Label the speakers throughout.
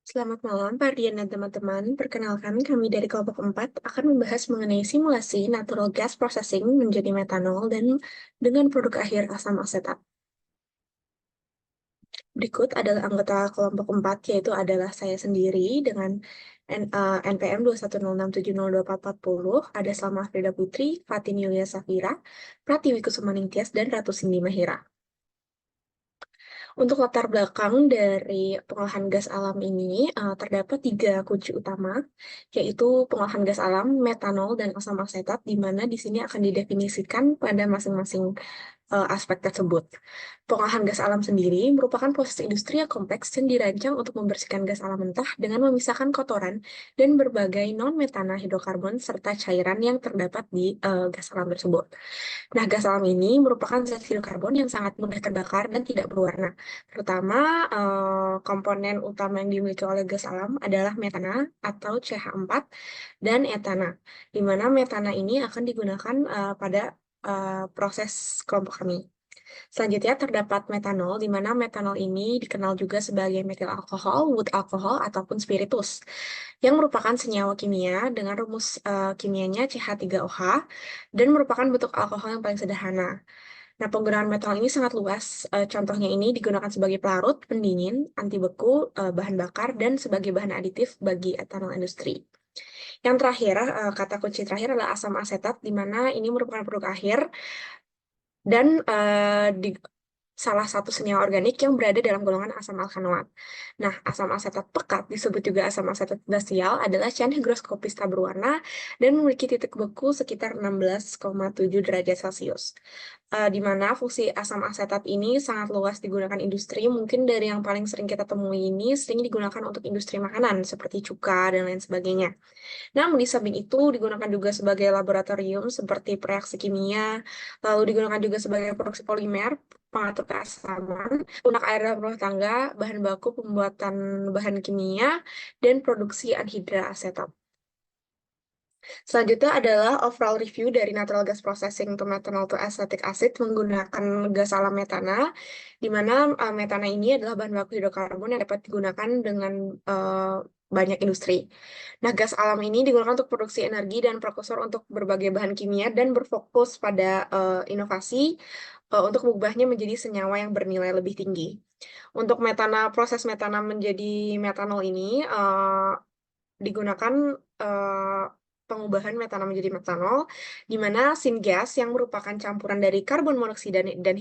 Speaker 1: Selamat malam, Pak Rian dan teman-teman. Perkenalkan, kami dari kelompok 4 akan membahas mengenai simulasi natural gas processing menjadi metanol dan dengan produk akhir asam asetat. Berikut adalah anggota kelompok 4, yaitu adalah saya sendiri dengan NPM 21067024440, ada Salma Frida Putri, Fatin Yulia Safira, Pratiwi Kusumaningtyas, dan Ratu Cindy Mahira. Untuk latar belakang dari pengolahan gas alam ini, terdapat tiga kunci utama, yaitu pengolahan gas alam, metanol, dan asam asetat, di mana di sini akan didefinisikan pada masing-masing aspek tersebut. Pengolahan gas alam sendiri merupakan proses industri yang kompleks yang dirancang untuk membersihkan gas alam mentah dengan memisahkan kotoran dan berbagai non-metana hidrokarbon serta cairan yang terdapat di gas alam tersebut. Nah, gas alam ini merupakan zat hidrokarbon yang sangat mudah terbakar dan tidak berwarna. Terutama komponen utama yang dimiliki oleh gas alam adalah metana atau CH4 dan etana, di mana metana ini akan digunakan pada proses kelompok kami. Selanjutnya terdapat metanol, di mana metanol ini dikenal juga sebagai metil alkohol, wood alkohol, ataupun spiritus, yang merupakan senyawa kimia dengan rumus kimianya CH3OH dan merupakan bentuk alkohol yang paling sederhana. Nah, penggunaan metanol ini sangat luas. Contohnya ini digunakan sebagai pelarut, pendingin, anti beku, bahan bakar, dan sebagai bahan aditif bagi etanol industri. Yang terakhir, kata kunci terakhir adalah asam asetat, di mana ini merupakan produk akhir dan di salah satu senyawa organik yang berada dalam golongan asam alkanoat. Nah, asam asetat pekat disebut juga asam asetat basial adalah cairan higroskopis tak berwarna dan memiliki titik beku sekitar 16,7 derajat Celcius. Di mana fungsi asam asetat ini sangat luas digunakan industri. Mungkin dari yang paling sering kita temui ini sering digunakan untuk industri makanan seperti cuka dan lain sebagainya. Namun di samping itu digunakan juga sebagai laboratorium seperti reaksi kimia, lalu digunakan juga sebagai produksi polimer, pengatur keasaman, lunak air dalam rumah tangga, bahan baku pembuatan bahan kimia, dan produksi anhidra asetat. Selanjutnya adalah overall review dari natural gas processing to methanol to acetic acid menggunakan gas alam metana, di mana metana ini adalah bahan baku hidrokarbon yang dapat digunakan dengan banyak industri. Nah, gas alam ini digunakan untuk produksi energi dan prekursor untuk berbagai bahan kimia dan berfokus pada inovasi untuk mengubahnya menjadi senyawa yang bernilai lebih tinggi. Untuk proses metana menjadi metanol ini digunakan eh, pengubahan metana menjadi metanol, di mana syngas yang merupakan campuran dari karbon monoksida dan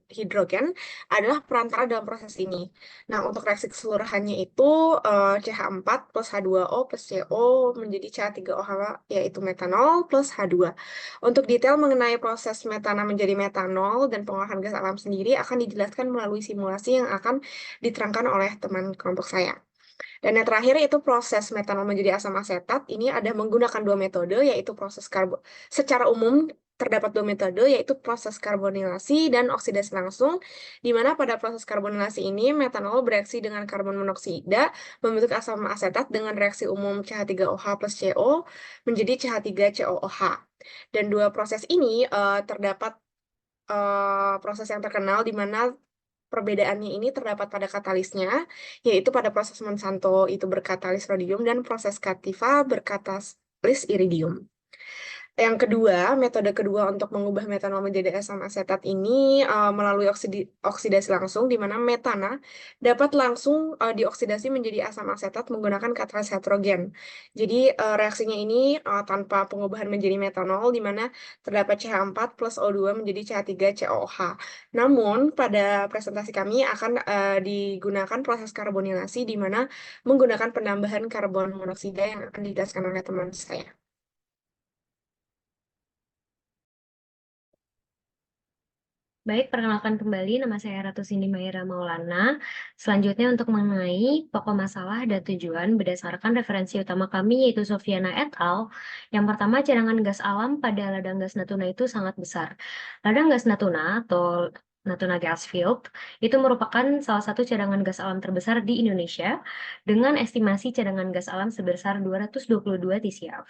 Speaker 1: hidrogen adalah perantara dalam proses ini. Nah, untuk reaksi keseluruhannya itu CH4 plus H2O plus CO menjadi CH3OH yaitu metanol plus H2. Untuk detail mengenai proses metana menjadi metanol dan pengolahan gas alam sendiri akan dijelaskan melalui simulasi yang akan diterangkan oleh teman kelompok saya. Dan yang terakhir itu proses metanol menjadi asam asetat. Ini ada menggunakan dua metode, yaitu proses secara umum terdapat dua metode, yaitu proses karbonilasi dan oksidasi langsung, di mana pada proses karbonilasi ini metanol bereaksi dengan karbon monoksida membentuk asam asetat dengan reaksi umum CH3OH plus CO menjadi CH3COOH. Dan dua proses ini terdapat proses yang terkenal di mana perbedaannya ini terdapat pada katalisnya, yaitu pada proses Monsanto itu berkatalis rhodium dan proses Cativa berkatalis iridium. Yang kedua, metode kedua untuk mengubah metanol menjadi asam asetat ini melalui oksidasi langsung, di mana metana dapat langsung dioksidasi menjadi asam asetat menggunakan katalis heterogen. Jadi reaksinya ini tanpa pengubahan menjadi metanol, di mana terdapat CH4 plus O2 menjadi CH3COOH. Namun, pada presentasi kami akan digunakan proses karbonilasi, di mana menggunakan penambahan karbon monoksida yang akan dijelaskan oleh teman saya.
Speaker 2: Baik, perkenalkan kembali, nama saya Ratu Cindy Maira Maulana. Selanjutnya untuk mengenai pokok masalah dan tujuan berdasarkan referensi utama kami yaitu Sofiana et al. Yang pertama, cadangan gas alam pada ladang gas Natuna itu sangat besar. Ladang gas Natuna atau Natuna Gas Field itu merupakan salah satu cadangan gas alam terbesar di Indonesia dengan estimasi cadangan gas alam sebesar 222 TCF.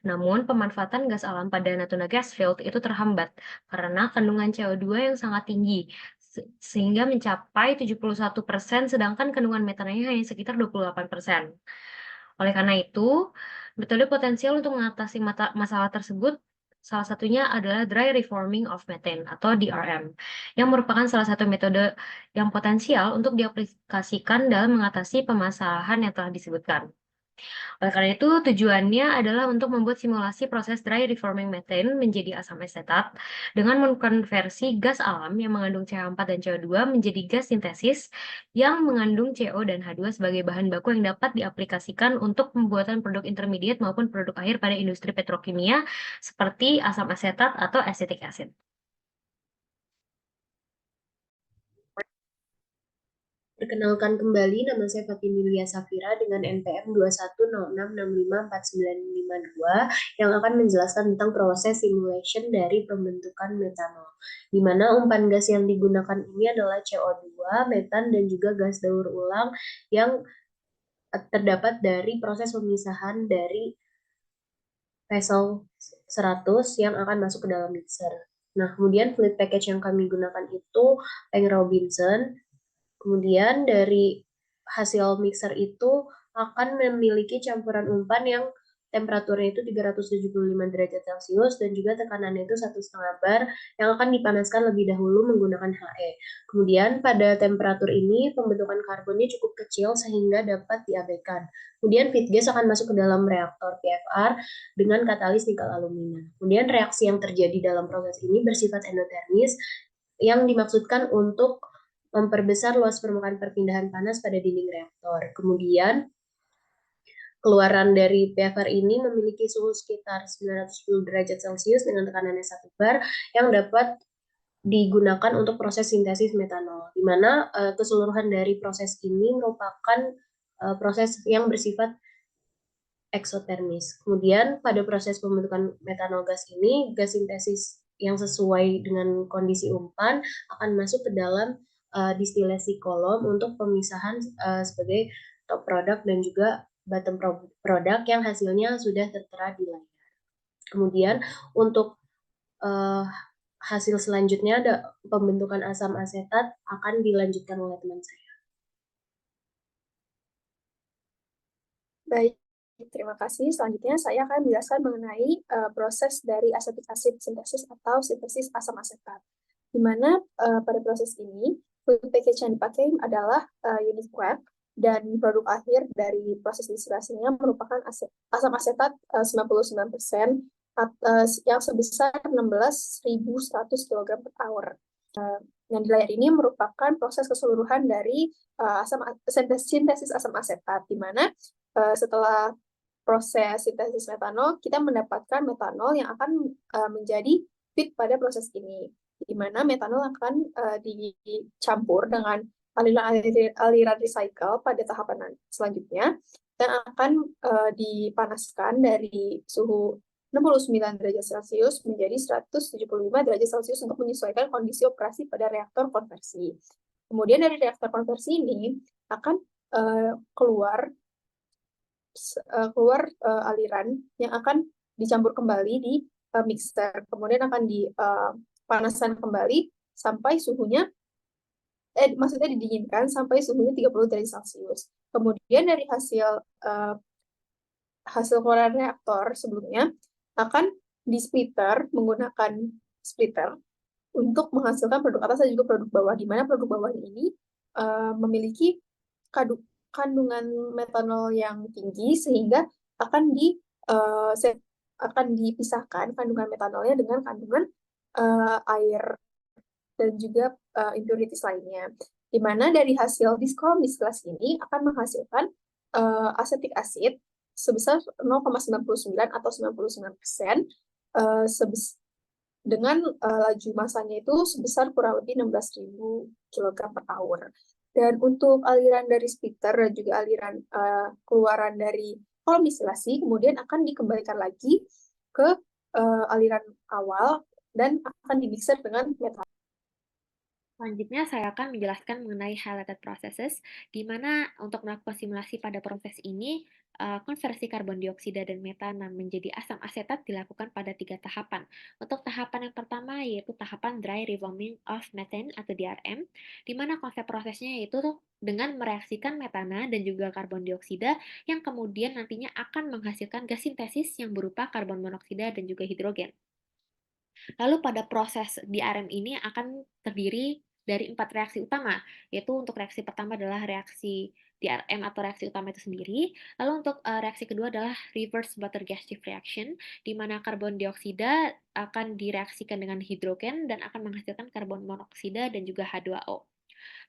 Speaker 2: Namun, pemanfaatan gas alam pada Natuna Gas Field itu terhambat karena kandungan CO2 yang sangat tinggi, sehingga mencapai 71%, sedangkan kandungan metanolnya hanya sekitar 28%. Oleh karena itu, metode potensial untuk mengatasi masalah tersebut salah satunya adalah dry reforming of methane atau DRM, yang merupakan salah satu metode yang potensial untuk diaplikasikan dalam mengatasi permasalahan yang telah disebutkan. Oleh karena itu, tujuannya adalah untuk membuat simulasi proses dry reforming methane menjadi asam asetat dengan mengkonversi gas alam yang mengandung CH4 dan CO2 menjadi gas sintesis yang mengandung CO dan H2 sebagai bahan baku yang dapat diaplikasikan untuk pembuatan produk intermediate maupun produk akhir pada industri petrokimia seperti asam asetat atau acetic acid.
Speaker 3: Perkenalkan kembali, nama saya Fatini Yulia Safira dengan NPM 21066554952 yang akan menjelaskan tentang proses simulation dari pembentukan metanol. Di mana umpan gas yang digunakan ini adalah CO2, metan, dan juga gas daur ulang yang terdapat dari proses pemisahan dari vessel 100 yang akan masuk ke dalam mixer. Nah, kemudian fluid package yang kami gunakan itu Peng Robinson. Kemudian dari hasil mixer itu akan memiliki campuran umpan yang temperaturnya itu 375 derajat Celcius dan juga tekanannya itu 1,5 bar yang akan dipanaskan lebih dahulu menggunakan HE. Kemudian pada temperatur ini pembentukan karbonnya cukup kecil sehingga dapat diabaikan. Kemudian feed gas akan masuk ke dalam reaktor PFR dengan katalis nikel alumina. Kemudian reaksi yang terjadi dalam proses ini bersifat endotermis yang dimaksudkan untuk memperbesar luas permukaan perpindahan panas pada dinding reaktor. Kemudian, keluaran dari PFR ini memiliki suhu sekitar 910 derajat Celcius dengan tekanannya 1 bar yang dapat digunakan untuk proses sintesis metanol, di mana keseluruhan dari proses ini merupakan proses yang bersifat eksotermis. Kemudian, pada proses pembentukan metanol gas ini, gas sintesis yang sesuai dengan kondisi umpan akan masuk ke dalam distilasi kolom untuk pemisahan sebagai top product dan juga bottom product yang hasilnya sudah tertera di layar. Kemudian untuk hasil selanjutnya ada pembentukan asam asetat akan dilanjutkan oleh teman saya.
Speaker 1: Baik, terima kasih. Selanjutnya saya akan menjelaskan mengenai proses dari acetic acid sintesis atau sintesis asam asetat. Di mana pada proses ini fluid package yang dipakai adalah unit web dan produk akhir dari proses distilasinya merupakan asam asetat 99% yang sebesar 16.100 kg per hour. Yang di layar ini merupakan proses keseluruhan dari sintesis asam asetat, di mana setelah proses sintesis metanol, kita mendapatkan metanol yang akan menjadi feed pada proses ini, di mana metanol akan dicampur dengan aliran recycle pada tahapan selanjutnya, dan akan dipanaskan dari suhu 69 derajat Celcius menjadi 175 derajat Celcius untuk menyesuaikan kondisi operasi pada reaktor konversi. Kemudian dari reaktor konversi ini akan keluar aliran yang akan dicampur kembali di mixer, kemudian akan dipanaskan kembali sampai suhunya maksudnya didinginkan sampai suhunya 30 derajat Celcius. Kemudian dari hasil keluaran reaktor sebelumnya akan di splitter menggunakan splitter untuk menghasilkan produk atas dan juga produk bawah, di mana produk bawah ini memiliki kandungan metanol yang tinggi sehingga akan dipisahkan kandungan metanolnya dengan kandungan air dan juga impurities lainnya. Di mana dari hasil diskolom distilasi ini akan menghasilkan acetic acid sebesar 0,99 atau 99% dengan laju masanya itu sebesar kurang lebih 16.000 kg per hour. Dan untuk aliran dari splitter dan juga aliran keluaran dari kolom distilasi kemudian akan dikembalikan lagi ke aliran awal dan akan dimixer dengan metanol.
Speaker 4: Selanjutnya, saya akan menjelaskan mengenai highlighted processes, di mana untuk melakukan simulasi pada proses ini, konversi karbon dioksida dan metana menjadi asam asetat dilakukan pada 3 tahapan. Untuk tahapan yang pertama yaitu tahapan dry reforming of methane atau DRM, di mana konsep prosesnya yaitu dengan mereaksikan metana dan juga karbon dioksida yang kemudian nantinya akan menghasilkan gas sintesis yang berupa karbon monoksida dan juga hidrogen. Lalu pada proses DRM ini akan terdiri dari 4 reaksi utama, yaitu untuk reaksi pertama adalah reaksi DRM atau reaksi utama itu sendiri. Lalu untuk reaksi kedua adalah reverse Butter-Gas-Shift reaction, di mana karbon dioksida akan direaksikan dengan hidrogen dan akan menghasilkan karbon monoksida dan juga H2O.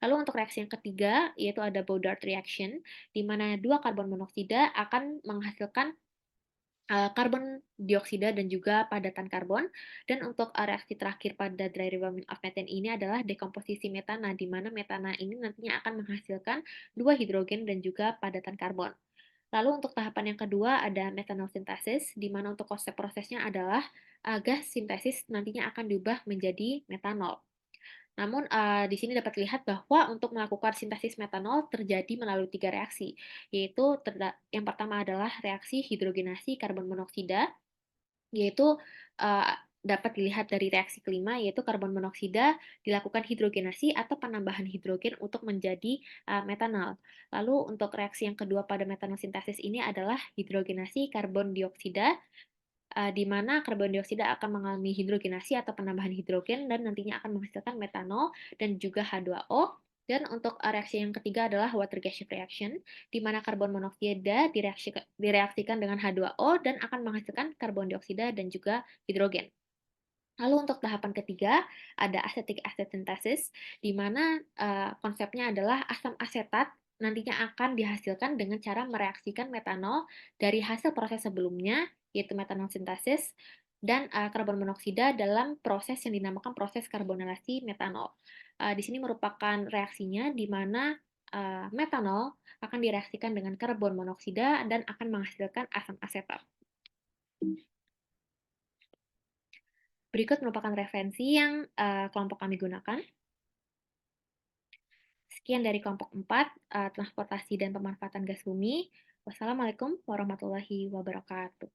Speaker 4: Lalu untuk reaksi yang ketiga, yaitu ada Baudard reaction, di mana dua karbon monoksida akan menghasilkan karbon dioksida dan juga padatan karbon. Dan untuk reaksi terakhir pada dry reforming of methane ini adalah dekomposisi metana, di mana metana ini nantinya akan menghasilkan dua hidrogen dan juga padatan karbon. Lalu untuk tahapan yang kedua ada methanol synthesis, di mana untuk konsep prosesnya adalah gas sintesis nantinya akan diubah menjadi metanol. Namun, di sini dapat dilihat bahwa untuk melakukan sintesis metanol terjadi melalui 3 reaksi, yaitu yang pertama adalah reaksi hidrogenasi karbon monoksida, yaitu dapat dilihat dari reaksi kelima, yaitu karbon monoksida dilakukan hidrogenasi atau penambahan hidrogen untuk menjadi metanol. Lalu untuk reaksi yang kedua pada metanol sintesis ini adalah hidrogenasi karbon dioksida, di mana karbon dioksida akan mengalami hidrogenasi atau penambahan hidrogen dan nantinya akan menghasilkan metanol dan juga H2O. Dan untuk reaksi yang ketiga adalah water gas shift reaction, di mana karbon monoksida direaksikan dengan H2O dan akan menghasilkan karbon dioksida dan juga hidrogen. Lalu untuk tahapan ketiga ada acetic acid synthesis, di mana konsepnya adalah asam asetat nantinya akan dihasilkan dengan cara mereaksikan metanol dari hasil proses sebelumnya, yaitu metanol sintesis, dan karbon monoksida dalam proses yang dinamakan proses karbonilasi metanol. Di sini merupakan reaksinya di mana metanol akan direaksikan dengan karbon monoksida dan akan menghasilkan asam asetat. Berikut merupakan referensi yang kelompok kami gunakan. Sekian dari kelompok 4, transportasi dan pemanfaatan gas bumi. Wassalamualaikum warahmatullahi wabarakatuh.